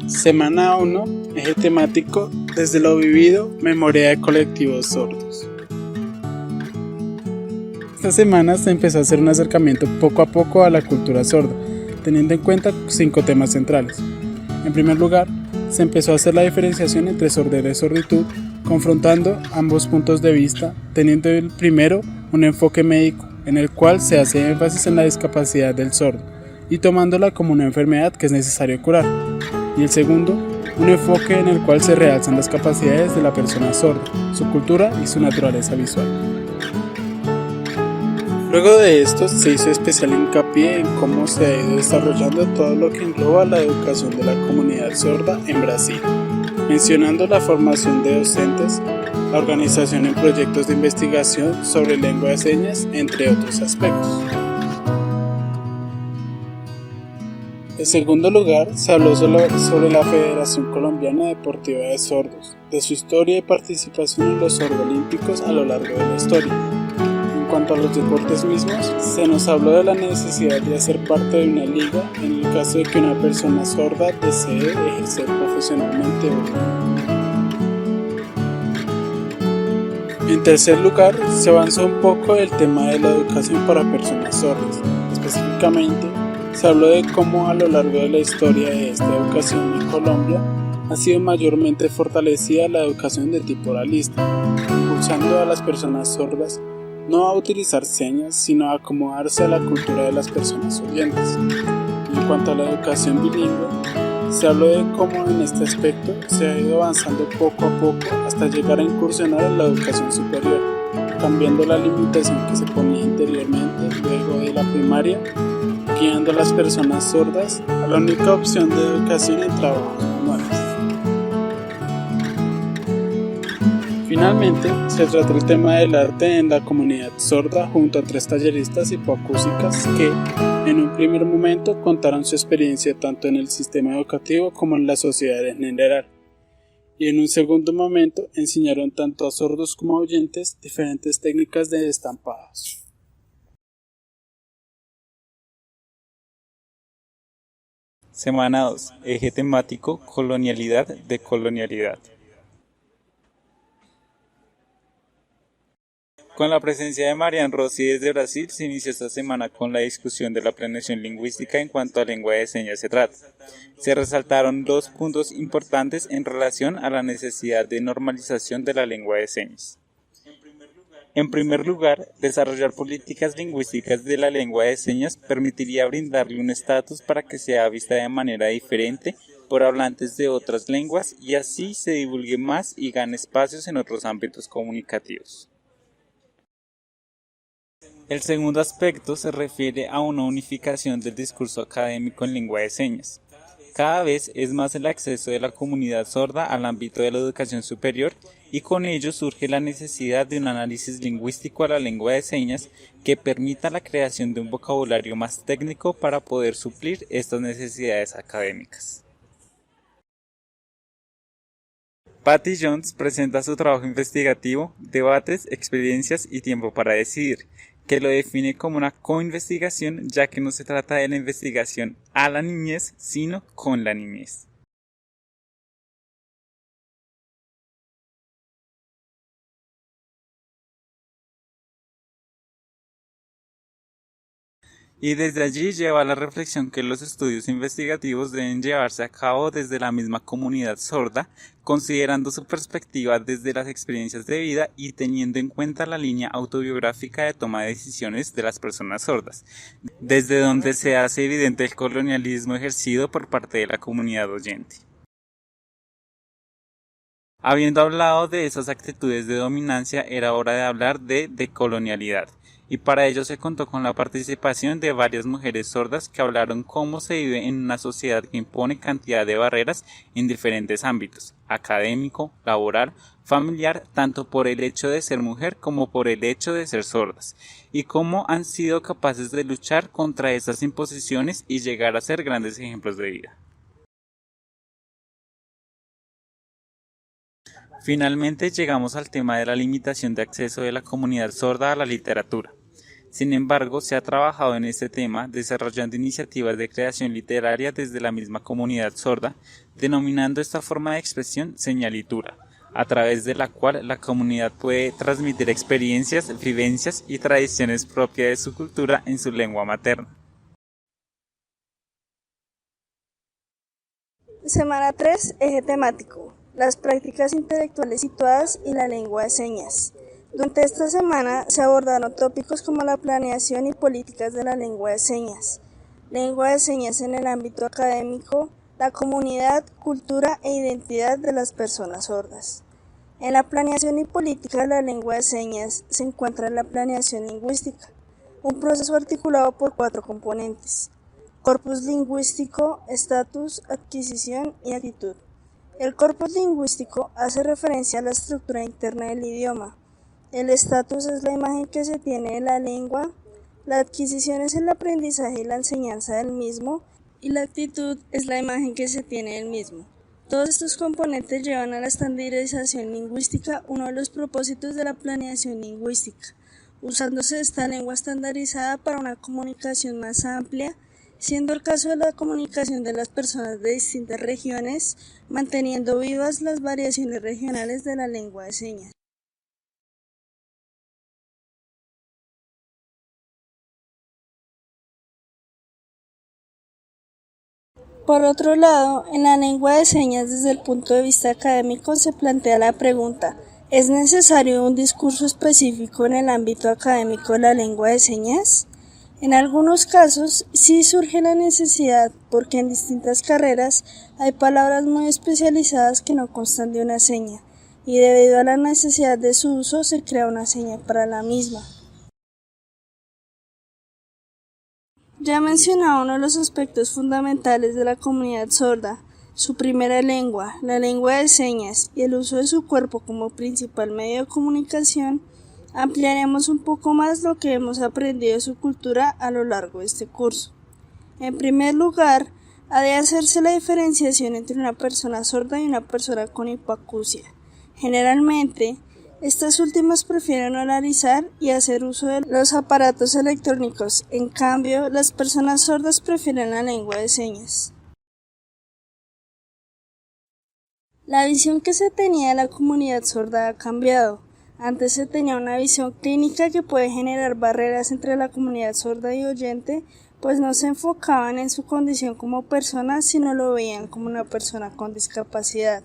Semana 1, eje temático, desde lo vivido, memoria de colectivos sordos. Esta semana se empezó a hacer un acercamiento poco a poco a la cultura sorda, teniendo en cuenta 5 temas centrales. En primer lugar, se empezó a hacer la diferenciación entre sordera y sorditud, confrontando ambos puntos de vista, teniendo el primero un enfoque médico, en el cual se hace énfasis en la discapacidad del sordo, y tomándola como una enfermedad que es necesario curar. Y el segundo, un enfoque en el cual se realzan las capacidades de la persona sorda, su cultura y su naturaleza visual. Luego de esto se hizo especial hincapié en cómo se ha ido desarrollando todo lo que engloba la educación de la comunidad sorda en Brasil, mencionando la formación de docentes, la organización en proyectos de investigación sobre lengua de señas, entre otros aspectos. En segundo lugar, se habló sobre la Federación Colombiana Deportiva de Sordos, de su historia y participación en los sordoolímpicos a lo largo de la historia. En cuanto a los deportes mismos, se nos habló de la necesidad de hacer parte de una liga en el caso de que una persona sorda desee ejercer profesionalmente o. En tercer lugar, se avanzó un poco el tema de la educación para personas sordas. Específicamente, se habló de cómo a lo largo de la historia de esta educación en Colombia ha sido mayormente fortalecida la educación de tipo oralista, impulsando a las personas sordas no a utilizar señas, sino a acomodarse a la cultura de las personas oyentes. En cuanto a la educación bilingüe, se habló de cómo en este aspecto se ha ido avanzando poco a poco hasta llegar a incursionar en la educación superior, cambiando la limitación que se ponía anteriormente luego de la primaria, guiando a las personas sordas a la única opción de educación en trabajos manuales. Finalmente, se trató el tema del arte en la comunidad sorda junto a 3 talleristas hipoacúsicas que, en un primer momento, contaron su experiencia tanto en el sistema educativo como en la sociedad en general, y en un segundo momento enseñaron tanto a sordos como a oyentes diferentes técnicas de estampados. Semana 2. Eje temático, colonialidad, decolonialidad. Con la presencia de Marian Rossi desde Brasil, se inició esta semana con la discusión de la planeación lingüística en cuanto a lengua de señas se trata. Se resaltaron 2 puntos importantes en relación a la necesidad de normalización de la lengua de señas. En primer lugar, desarrollar políticas lingüísticas de la lengua de señas permitiría brindarle un estatus para que sea vista de manera diferente por hablantes de otras lenguas y así se divulgue más y gane espacios en otros ámbitos comunicativos. El segundo aspecto se refiere a una unificación del discurso académico en lengua de señas. Cada vez es más el acceso de la comunidad sorda al ámbito de la educación superior y con ello surge la necesidad de un análisis lingüístico a la lengua de señas que permita la creación de un vocabulario más técnico para poder suplir estas necesidades académicas. Patty Jones presenta su trabajo investigativo, Debates, Experiencias y Tiempo para Decidir, que lo define como una coinvestigación ya que no se trata de la investigación a la niñez, sino con la niñez. Y desde allí lleva la reflexión que los estudios investigativos deben llevarse a cabo desde la misma comunidad sorda, considerando su perspectiva desde las experiencias de vida y teniendo en cuenta la línea autobiográfica de toma de decisiones de las personas sordas, desde donde se hace evidente el colonialismo ejercido por parte de la comunidad oyente. Habiendo hablado de esas actitudes de dominancia, era hora de hablar de decolonialidad. Y para ello se contó con la participación de varias mujeres sordas que hablaron cómo se vive en una sociedad que impone cantidad de barreras en diferentes ámbitos, académico, laboral, familiar, tanto por el hecho de ser mujer como por el hecho de ser sordas, y cómo han sido capaces de luchar contra esas imposiciones y llegar a ser grandes ejemplos de vida. Finalmente llegamos al tema de la limitación de acceso de la comunidad sorda a la literatura. Sin embargo, se ha trabajado en este tema desarrollando iniciativas de creación literaria desde la misma comunidad sorda, denominando esta forma de expresión señalitura, a través de la cual la comunidad puede transmitir experiencias, vivencias y tradiciones propias de su cultura en su lengua materna. Semana 3, eje temático, las prácticas intelectuales situadas y la lengua de señas. Durante esta semana se abordaron tópicos como la planeación y políticas de la lengua de señas en el ámbito académico, la comunidad, cultura e identidad de las personas sordas. En la planeación y política de la lengua de señas se encuentra la planeación lingüística, un proceso articulado por 4 componentes: corpus lingüístico, estatus, adquisición y actitud. El corpus lingüístico hace referencia a la estructura interna del idioma. El estatus es la imagen que se tiene de la lengua, la adquisición es el aprendizaje y la enseñanza del mismo, y la actitud es la imagen que se tiene del mismo. Todos estos componentes llevan a la estandarización lingüística, uno de los propósitos de la planeación lingüística, usándose esta lengua estandarizada para una comunicación más amplia, siendo el caso de la comunicación de las personas de distintas regiones, manteniendo vivas las variaciones regionales de la lengua de señas. Por otro lado, en la lengua de señas desde el punto de vista académico se plantea la pregunta: ¿es necesario un discurso específico en el ámbito académico de la lengua de señas? En algunos casos sí surge la necesidad porque en distintas carreras hay palabras muy especializadas que no constan de una seña y debido a la necesidad de su uso se crea una seña para la misma. Ya mencionaba uno de los aspectos fundamentales de la comunidad sorda, su primera lengua, la lengua de señas y el uso de su cuerpo como principal medio de comunicación. Ampliaremos un poco más lo que hemos aprendido de su cultura a lo largo de este curso. En primer lugar, ha de hacerse la diferenciación entre una persona sorda y una persona con hipoacusia. Generalmente, estas últimas prefieren oralizar y hacer uso de los aparatos electrónicos, en cambio, las personas sordas prefieren la lengua de señas. La visión que se tenía de la comunidad sorda ha cambiado. Antes se tenía una visión clínica que puede generar barreras entre la comunidad sorda y oyente, pues no se enfocaban en su condición como persona, sino lo veían como una persona con discapacidad.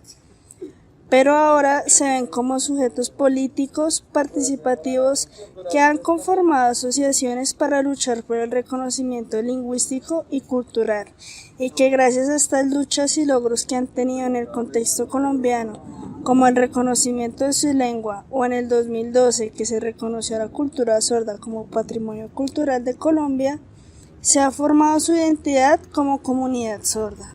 Pero ahora se ven como sujetos políticos, participativos, que han conformado asociaciones para luchar por el reconocimiento lingüístico y cultural, y que gracias a estas luchas y logros que han tenido en el contexto colombiano, como el reconocimiento de su lengua, o en el 2012 que se reconoció a la cultura sorda como Patrimonio Cultural de Colombia, se ha formado su identidad como comunidad sorda.